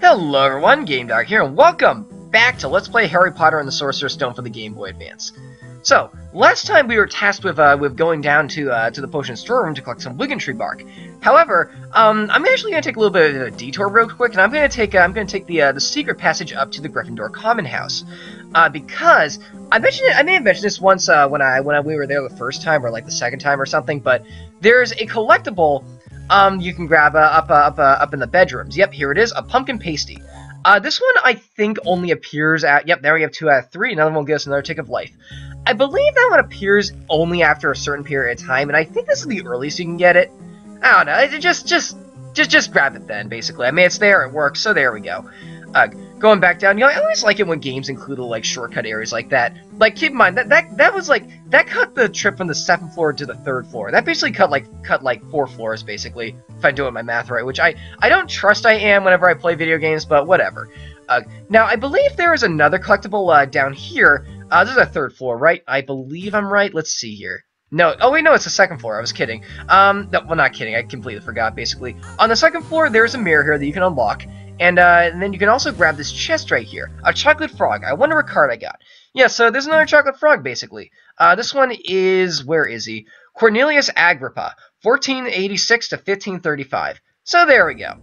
Hello everyone, GameDog here, and welcome back to Let's Play Harry Potter and the Sorcerer's Stone for the Game Boy Advance. So, last time we were tasked with going down to the potion storeroom to collect some Wiggentree bark. However, I'm actually going to take a little bit of a detour real quick, and I'm going to take the secret passage up to the Gryffindor Common House, because I may have mentioned this once when we were there the first time or like the second time or something, but there's a collectible you can grab up in the bedrooms. Yep, here it is, a pumpkin pasty. This one I think only appears at, yep, there we have 2 out of 3, another one will give us another tick of life. I believe that one appears only after a certain period of time, and I think this is the earliest you can get it. I don't know, just grab it then, basically. I mean, it's there, it works, so there we go. Going back down, you know, I always like it when games include like shortcut areas like that. Like, keep in mind that was like that cut the trip from the 7th floor to the 3rd floor. That basically cut like 4 floors basically, if I'm doing my math right. Which I don't I am whenever I play video games, but whatever. Now I believe there is another collectible down here. This is a 3rd floor, right? I believe I'm right. Let's see here. No, oh wait, no, it's the 2nd floor. I was kidding. No, well, not kidding. I completely forgot. Basically, on the 2nd floor, there's a mirror here that you can unlock. And then you can also grab this chest right here. A chocolate frog. I wonder what card I got. Yeah, so there's another chocolate frog, basically. This one is, where is he? Cornelius Agrippa, 1486 to 1535. So there we go.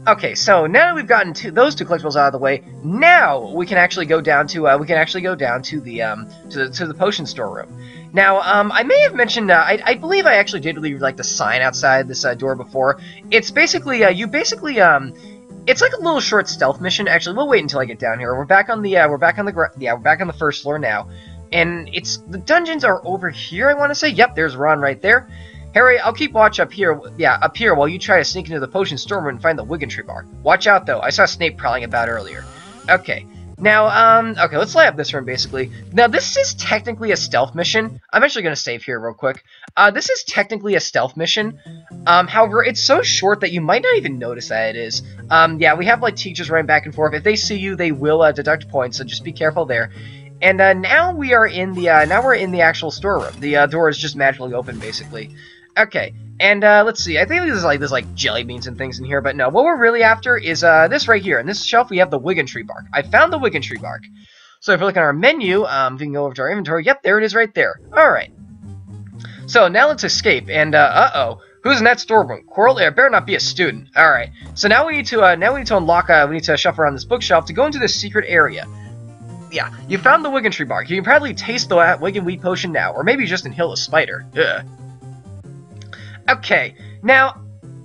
Okay, so now that we've gotten those two collectibles out of the way, now we can actually go down to the potion storeroom. Now, I may have mentioned, I believe I actually did leave like the sign outside this door before. It's basically, it's like a little short stealth mission. Actually, we'll wait until I get down here. We're back on the 1st floor now, and the dungeons are over here. I want to say, yep, there's Ron right there. Harry, I'll keep watch up here, while you try to sneak into the potion storeroom and find the Wiggentree bark. Watch out, though. I saw Snape prowling about earlier. Okay. Now, okay, let's light up this room, basically. Now, this is technically a stealth mission. I'm actually going to save here real quick. This is technically a stealth mission. However, it's so short that you might not even notice that it is. Yeah, we have, like, teachers running back and forth. If they see you, they will deduct points, so just be careful there. And now we're in the actual storeroom. The door is just magically open, basically. Okay, and let's see. I think there's like jelly beans and things in here, but no. What we're really after is this right here. In this shelf, we have the Wiggentree bark. I found the Wiggentree bark. So if we look at our menu, we can go over to our inventory. Yep, there it is right there. All right. So now let's escape. And who's in that storeroom? Quirrell? It better not be a student. All right. So now we need to unlock. We need to shuffle around this bookshelf to go into this secret area. Yeah, you found the Wiggentree bark. You can probably taste the Wiggen Wheat potion now, or maybe just inhale a spider. Ugh. Okay, now,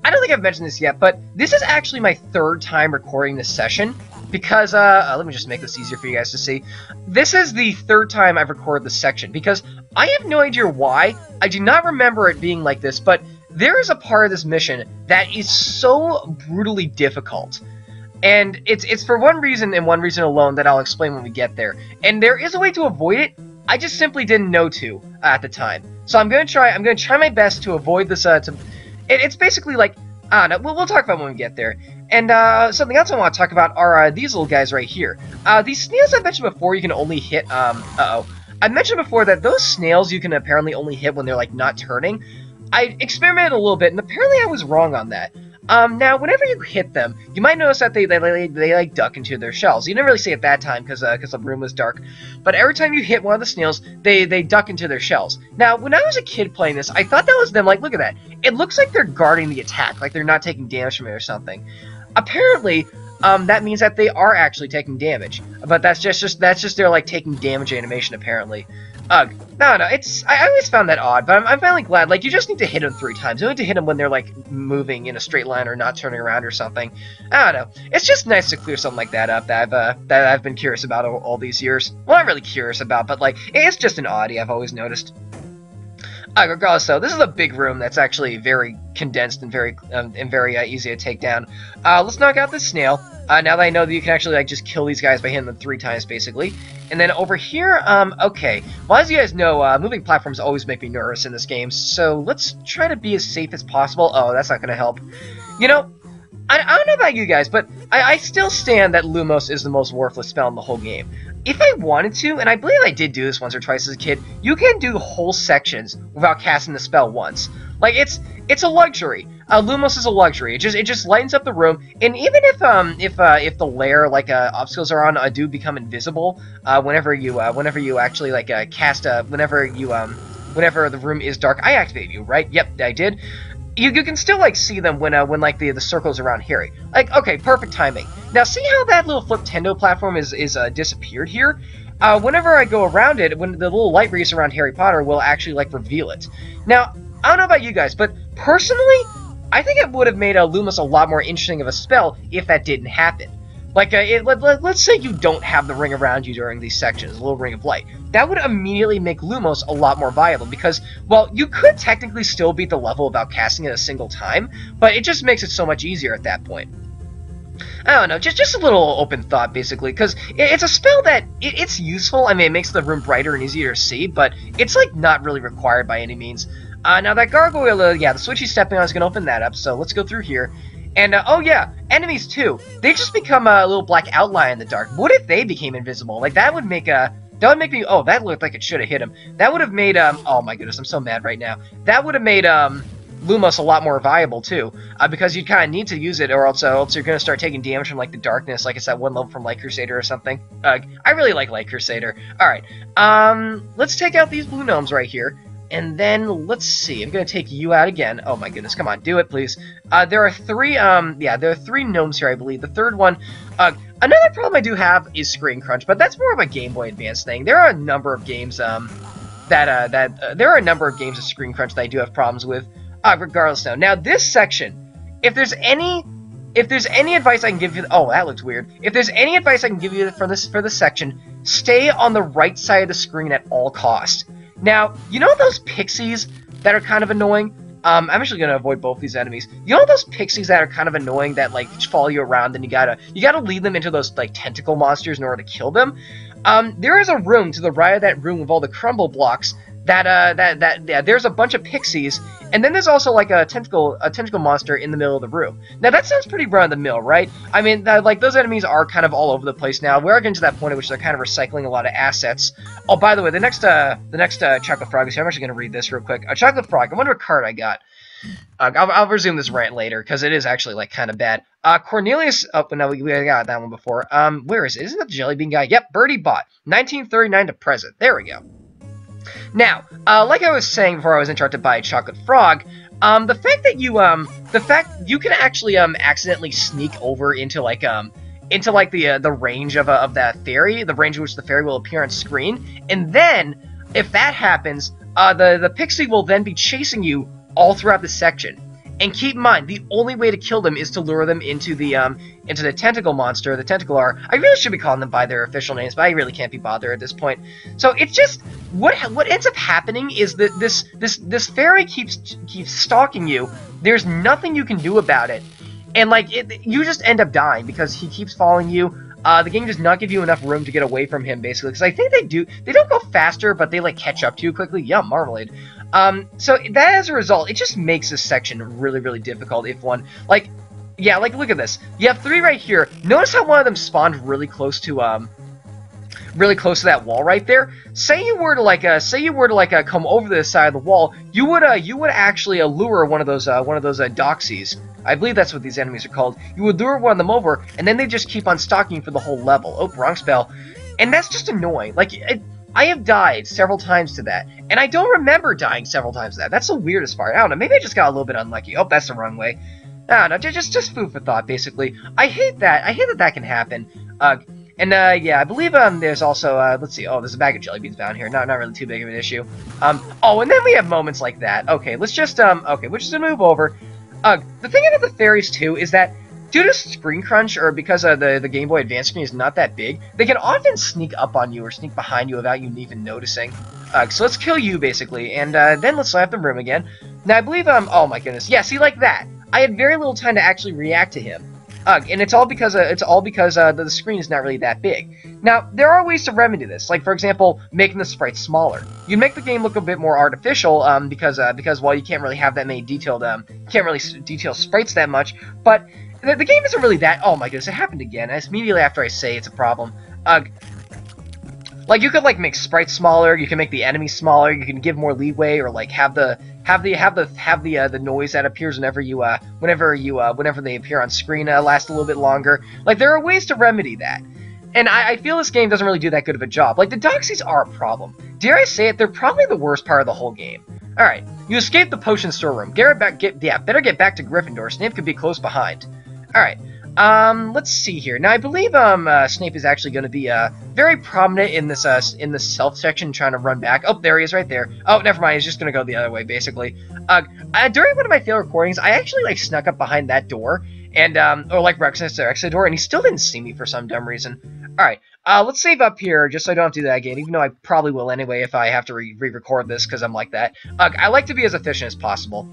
I don't think I've mentioned this yet, but this is actually my 3rd time recording this session, because, let me just make this easier for you guys to see. This is the 3rd time I've recorded this section, because I have no idea why. I do not remember it being like this, but there is a part of this mission that is so brutally difficult. And it's for one reason and one reason alone that I'll explain when we get there. And there is a way to avoid it. I just simply didn't know to at the time. So I'm gonna try my best to avoid this. It's basically like, I don't know. We'll talk about when we get there. And something else I want to talk about are these little guys right here. These snails I mentioned before, you can only hit. I mentioned before that those snails you can apparently only hit when they're like not turning. I experimented a little bit, and apparently I was wrong on that. Now, whenever you hit them, you might notice that they like duck into their shells. You didn't really see it that time because the room was dark. But every time you hit one of the snails, they duck into their shells. Now, when I was a kid playing this, I thought that was them. Like, look at that. It looks like they're guarding the attack, like they're not taking damage from it or something. Apparently, that means that they are actually taking damage. But that's just their like taking damage animation apparently. No, I always found that odd, but I'm finally glad. Like, you just need to hit them 3 times. You don't need to hit them when they're, like, moving in a straight line or not turning around or something. I don't know. It's just nice to clear something like that up that I've been curious about all these years. Well, not really curious about, but, like, it's just an oddity I've always noticed. Regardless, though, this is a big room that's actually very condensed and very easy to take down. Let's knock out this snail. Now that I know that you can actually like just kill these guys by hitting them 3 times, basically. And then over here, okay. Well, as you guys know, moving platforms always make me nervous in this game, so let's try to be as safe as possible. Oh, that's not going to help. You know, I don't know about you guys, but I still stand that Lumos is the most worthless spell in the whole game. If I wanted to, and I believe I did do this once or twice as a kid, you can do whole sections without casting the spell once. Like, it's a luxury. Lumos is a luxury. It just lightens up the room, and even if the lair like obstacles are on do become invisible whenever you actually like cast whenever the room is dark, I activate you, right? Yep, I did. You can still like see them when like the circles around Harry. Like, okay, perfect timing. Now see how that little Fliptendo platform is disappeared here? Whenever I go around it, when the little light race around Harry Potter will actually like reveal it. Now, I don't know about you guys, but personally, I think it would have made Lumos a lot more interesting of a spell if that didn't happen. Like, let's say you don't have the ring around you during these sections, a little ring of light. That would immediately make Lumos a lot more viable, because, well, you could technically still beat the level without casting it a single time, but it just makes it so much easier at that point. I don't know, just a little open thought, basically, because it's a spell that, it's useful. I mean, it makes the room brighter and easier to see, but it's, like, not really required by any means. Now, that gargoyle, yeah, the switch he's stepping on is going to open that up, so let's go through here. And, oh yeah, enemies too. They just become a little black outline in the dark. What if they became invisible? Like, that would make me, oh, that looked like it should have hit him. That would have made, oh my goodness, I'm so mad right now. That would have made, Lumos a lot more viable too, because you'd kind of need to use it, or else you're going to start taking damage from, like, the darkness, like it's that one level from Light Crusader or something. I really like Light Crusader. Alright, let's take out these blue gnomes right here. And then, let's see, I'm going to take you out again. Oh my goodness, come on, do it, please. There are three gnomes here, I believe. The third one, another problem I do have is screen crunch, but that's more of a Game Boy Advance thing. There are a number of games, there are a number of games of screen crunch that I do have problems with, regardless now. Now, this section, if there's any advice I can give you, oh, that looks weird. If there's any advice I can give you for this section, stay on the right side of the screen at all costs. Now, you know those pixies that are kind of annoying? I'm actually going to avoid both these enemies. You know those pixies that are kind of annoying that, like, follow you around, and you gotta lead them into those, like, tentacle monsters in order to kill them? There is a room to the right of that room with all the crumble blocks yeah, there's a bunch of pixies, and then there's also, like, a tentacle monster in the middle of the room. Now, that sounds pretty run-of-the-mill, right? I mean, like, those enemies are kind of all over the place now. We're getting to that point at which they're kind of recycling a lot of assets. Oh, by the way, the next Chocolate Frog is here. I'm actually going to read this real quick. A Chocolate Frog, I wonder what card I got. I'll resume this rant later, because it is actually, like, kind of bad. Cornelius, oh, no, we got that one before. Where is it? Isn't that the Jelly Bean guy? Yep, Birdie Bot, 1939 to present. There we go. Now, like I was saying before I was interrupted by Chocolate Frog, the fact you can actually accidentally sneak over into the range of that fairy, the range in which the fairy will appear on screen, and then if that happens, the pixie will then be chasing you all throughout the section. And keep in mind, the only way to kill them is to lure them into the tentacle monster, the Tentacular. I really should be calling them by their official names, but I really can't be bothered at this point. So it's just what ends up happening is that this fairy keeps stalking you. There's nothing you can do about it, and like you just end up dying because he keeps following you. The game does not give you enough room to get away from him, basically, because I think they don't go faster, but they, like, catch up to you quickly. Yum, marmalade. So that, as a result, it just makes this section really, really difficult if one, like, yeah, like, look at this. You have three right here. Notice how one of them spawned really close to that wall right there. Say you were to come over to the side of the wall, you would actually lure one of those doxies. I believe that's what these enemies are called. You would lure one of them over, and then they just keep on stalking you for the whole level. Oh, wrong spell. And that's just annoying. Like, I have died several times to that, and I don't remember dying several times to that. That's the weirdest part. I don't know, maybe I just got a little bit unlucky. Oh, that's the wrong way. I don't know, just food for thought, basically. I hate that that can happen. Yeah, I believe there's also let's see. Oh, there's a bag of jelly beans down here. Not really too big of an issue. Oh, and then we have moments like that. Okay, let's just okay, we're just gonna move over. The thing about the fairies too is that due to screen crunch, or because the Game Boy Advance screen is not that big, they can often sneak up on you or sneak behind you without you even noticing. So let's kill you basically, and then let's slap the room again. Now I believe oh my goodness, yeah, see, like that. I had very little time to actually react to him. And it's all because the screen is not really that big. Now, there are ways to remedy this, like, for example, making the sprites smaller. You make the game look a bit more artificial, because well, you can't really have that many detailed, can't really detail sprites that much, but the game isn't really that, oh my goodness, it happened again. It's immediately after I say it's a problem. Like, you could, like, make sprites smaller, you can make the enemies smaller, you can give more leeway, or, like, have the noise that appears whenever they appear on screen last a little bit longer. Like, there are ways to remedy that. And I feel this game doesn't really do that good of a job. Like, the doxies are a problem. Dare I say it, they're probably the worst part of the whole game. Alright, you escaped the potion storeroom. Better get back to Gryffindor. Snape could be close behind. Alright, let's see here. Now, I believe, Snape is actually going to be, very prominent in this stealth section, trying to run back. Oh, there he is right there. Oh, never mind, he's just going to go the other way, basically. During one of my failed recordings, I actually, like, snuck up behind that door, and, or, like, right next to the exit door, and he still didn't see me for some dumb reason. Alright, let's save up here, just so I don't have to do that again, even though I probably will anyway if I have to re-record this, because I'm like that. I like to be as efficient as possible.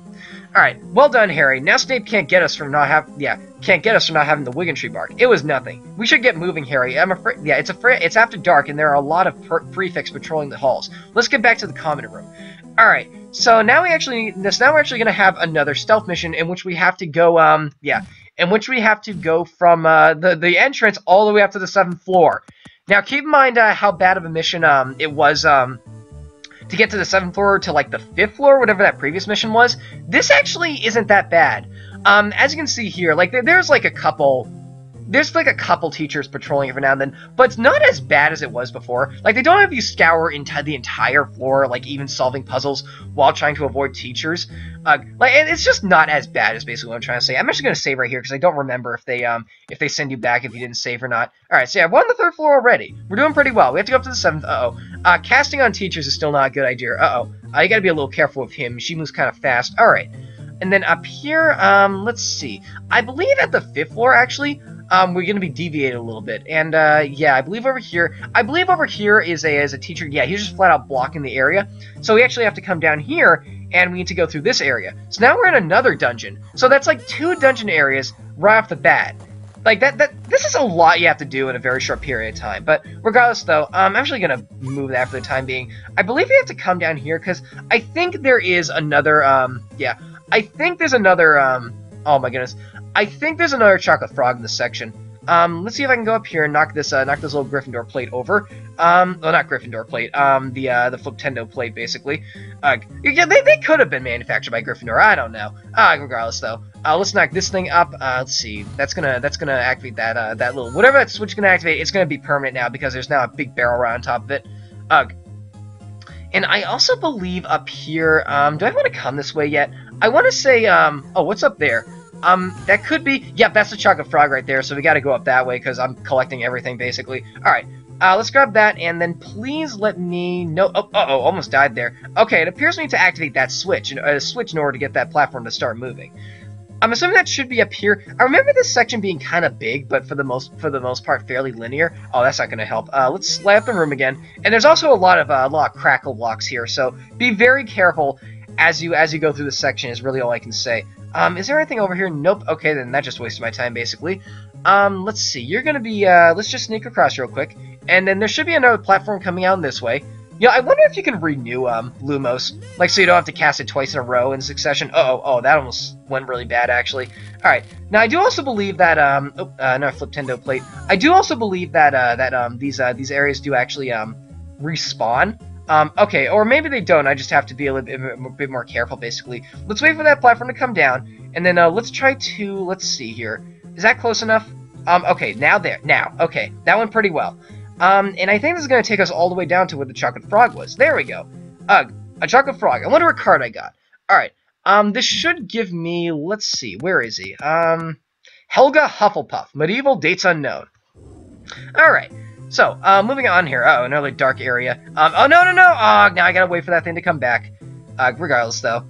Alright, well done, Harry. Now Snape can't get us from not having the Wiggentree bark. It was nothing. We should get moving, Harry. I'm afraid, it's after dark, and there are a lot of prefects patrolling the halls. Let's get back to the common room. Alright, so now we're actually gonna have another stealth mission in which we have to go, from the entrance all the way up to the 7th floor. Now, keep in mind how bad of a mission it was to get to the 7th floor to, like, the 5th floor, whatever that previous mission was. This actually isn't that bad. As you can see here, like, there's like a couple teachers patrolling every now and then, but it's not as bad as it was before. Like, they don't have you scour the entire floor, like, even solving puzzles while trying to avoid teachers. It's just not as bad, is basically what I'm trying to say. I'm actually going to save right here, because I don't remember if they send you back if you didn't save or not. Alright, so yeah, we're on the 3rd floor already. We're doing pretty well. We have to go up to the 7th. Uh-oh. Casting on teachers is still not a good idea. Uh-oh. You gotta be a little careful with him. She moves kind of fast. Alright. And then up here, let's see. I believe at the 5th floor, actually, we're going to be deviated a little bit. And, yeah, I believe over here is a teacher. Yeah, he's just flat out blocking the area. So we actually have to come down here, and we need to go through this area. So now we're in another dungeon. So that's like 2 dungeon areas right off the bat. Like, this is a lot you have to do in a very short period of time. But regardless, though, I'm actually going to move that for the time being. I believe we have to come down here, because I think there is another, I think there's another, oh my goodness. I think there's another chocolate frog in this section. Let's see if I can go up here and knock this little Gryffindor plate over. Well, not Gryffindor plate, the Fliptendo plate, basically. Yeah, they could have been manufactured by Gryffindor, I don't know. Regardless, though. Let's knock this thing up. Let's see. That's gonna activate that little, whatever that switch is gonna activate, it's gonna be permanent now, because there's now a big barrel right on top of it. And I also believe up here, do I want to come this way yet? I want to say, oh, what's up there? That could be, yeah, that's the chocolate frog right there, so we gotta go up that way, because I'm collecting everything, basically. Alright, let's grab that, and then please let me know, almost died there. Okay, it appears we need to activate that switch, in order to get that platform to start moving. I'm assuming that should be up here. I remember this section being kind of big, but for the most part fairly linear. Oh, that's not going to help. Let's light up the room again. And there's also a lot of crackle blocks here, so be very careful as you go through this section. Is really all I can say. Is there anything over here? Nope. Okay, then that just wasted my time basically. Let's see. You're going to be let's just sneak across real quick, and then there should be another platform coming out this way. Yeah, I wonder if you can renew Lumos, like, so you don't have to cast it twice in a row in succession. Oh, that almost went really bad, actually. All right, now I do also believe that another Fliptendo plate. I do also believe that these areas do actually respawn. Okay, or maybe they don't. I just have to be a bit more careful, basically. Let's wait for that platform to come down, and then let's try to, let's see here. Is that close enough? Okay, now, okay, that went pretty well. And I think this is going to take us all the way down to where the chocolate frog was. There we go. A chocolate frog. I wonder what card I got. Alright. This should give me, let's see, where is he? Helga Hufflepuff. Medieval, dates unknown. Alright. So, moving on here. Uh-oh, another dark area. Oh, no! now I gotta wait for that thing to come back. Regardless, though.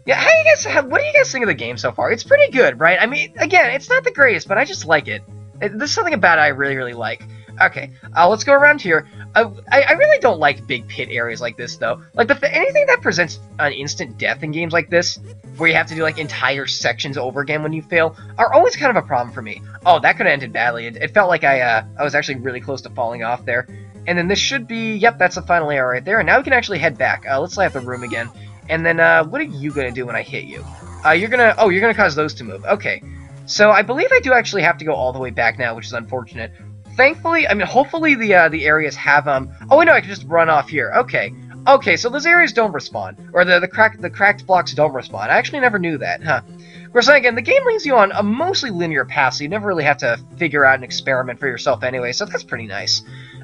Yeah, what do you guys think of the game so far? It's pretty good, right? I mean, again, it's not the greatest, but I just like it. There's something about it I really, really like. Okay, let's go around here. I really don't like big pit areas like this, though. Like, anything that presents an instant death in games like this, where you have to do, like, entire sections over again when you fail, are always kind of a problem for me. Oh, that could have ended badly. It felt like I was actually really close to falling off there. And then this should be, yep, that's the final area right there. And now we can actually head back. Let's light up the room again. And then, what are you gonna do when I hit you? You're gonna cause those to move. Okay. So I believe I do actually have to go all the way back now, which is unfortunate. thankfully, I mean, hopefully the areas have Oh, wait, no, I can just run off here. Okay. Okay, so those areas don't respawn, or the cracked blocks don't respawn. I actually never knew that, huh? Of course, again, the game leads you on a mostly linear path, so you never really have to figure out an experiment for yourself anyway, so that's pretty nice.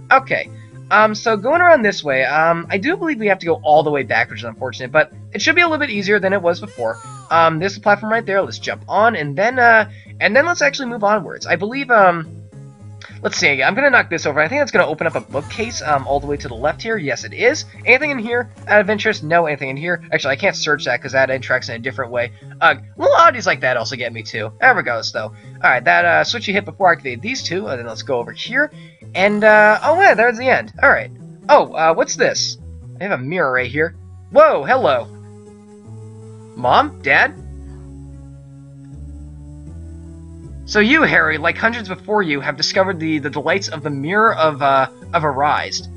Okay, so going around this way, I do believe we have to go all the way back, which is unfortunate, but it should be a little bit easier than it was before. There's the platform right there. Let's jump on, and then let's actually move onwards. I believe, let's see, I'm going to knock this over. I think that's going to open up a bookcase all the way to the left here. Yes, it is. Anything in here out of interest? No, anything in here. Actually, I can't search that because that interacts in a different way. Little oddities like that also get me too. There we go, though. Alright, that switch you hit before activated these two, and then let's go over here. And, oh yeah, there's the end. Alright. Oh, what's this? I have a mirror right here. Whoa, hello. Mom? Dad? So you, Harry, like hundreds before you, have discovered the delights of the mirror of Erised.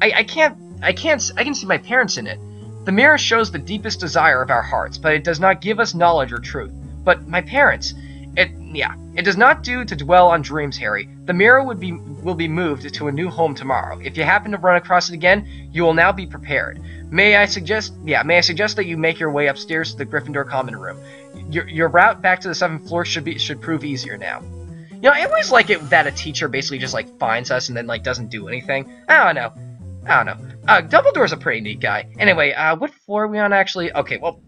I can see my parents in it. The mirror shows the deepest desire of our hearts, but it does not give us knowledge or truth. But my parents, it does not do to dwell on dreams, Harry. The mirror will be moved to a new home tomorrow. If you happen to run across it again, you will now be prepared. May I suggest that you make your way upstairs to the Gryffindor common room. Your route back to the 7th floor should prove easier now. You know, I always like it that a teacher basically just like finds us and then like doesn't do anything. I don't know. Dumbledore's a pretty neat guy. Anyway, what floor are we on actually? Okay, well,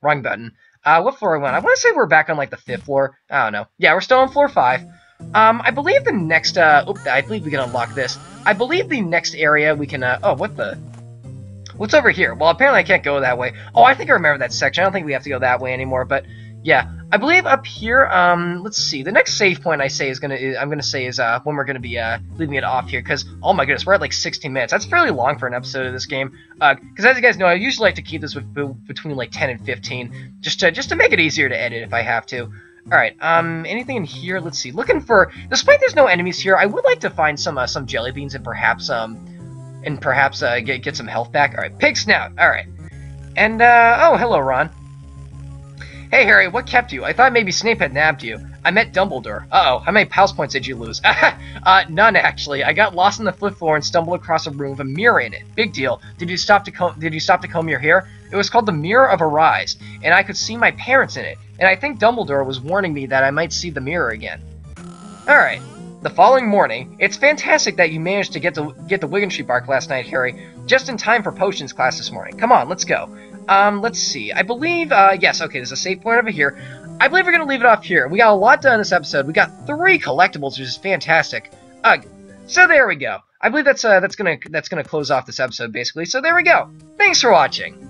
wrong button. What floor are we on? I want to say we're back on like the 5th floor. I don't know. Yeah, we're still on floor 5. I believe the next, I believe we can unlock this. I believe the next area we can, what's over here? Well, apparently I can't go that way. Oh, I think I remember that section. I don't think we have to go that way anymore, but yeah. I believe up here, let's see. The next save point I'm gonna say is when we're gonna be leaving it off here, because oh my goodness, we're at like 16 minutes. That's fairly long for an episode of this game. Because as you guys know, I usually like to keep this between like 10 and 15, just to make it easier to edit if I have to. Alright, anything in here? Let's see. Looking for, despite there's no enemies here, I would like to find some jelly beans and perhaps get some health back. Alright, pig snout. Alright. And, oh, hello, Ron. Hey, Harry, what kept you? I thought maybe Snape had nabbed you. I met Dumbledore. Uh-oh, how many pals points did you lose? None, actually. I got lost on the 5th floor and stumbled across a room with a mirror in it. Big deal. Did you stop to comb your hair? It was called the Mirror of Erised, and I could see my parents in it. And I think Dumbledore was warning me that I might see the mirror again. Alright. The following morning, it's fantastic that you managed to get the Wiggentree bark last night, Harry. Just in time for potions class this morning. Come on, let's go. Let's see. I believe, yes, okay, there's a save point over here. I believe we're going to leave it off here. We got a lot done in this episode. We got 3 collectibles, which is fantastic. So there we go. I believe that's gonna close off this episode, basically. So there we go. Thanks for watching.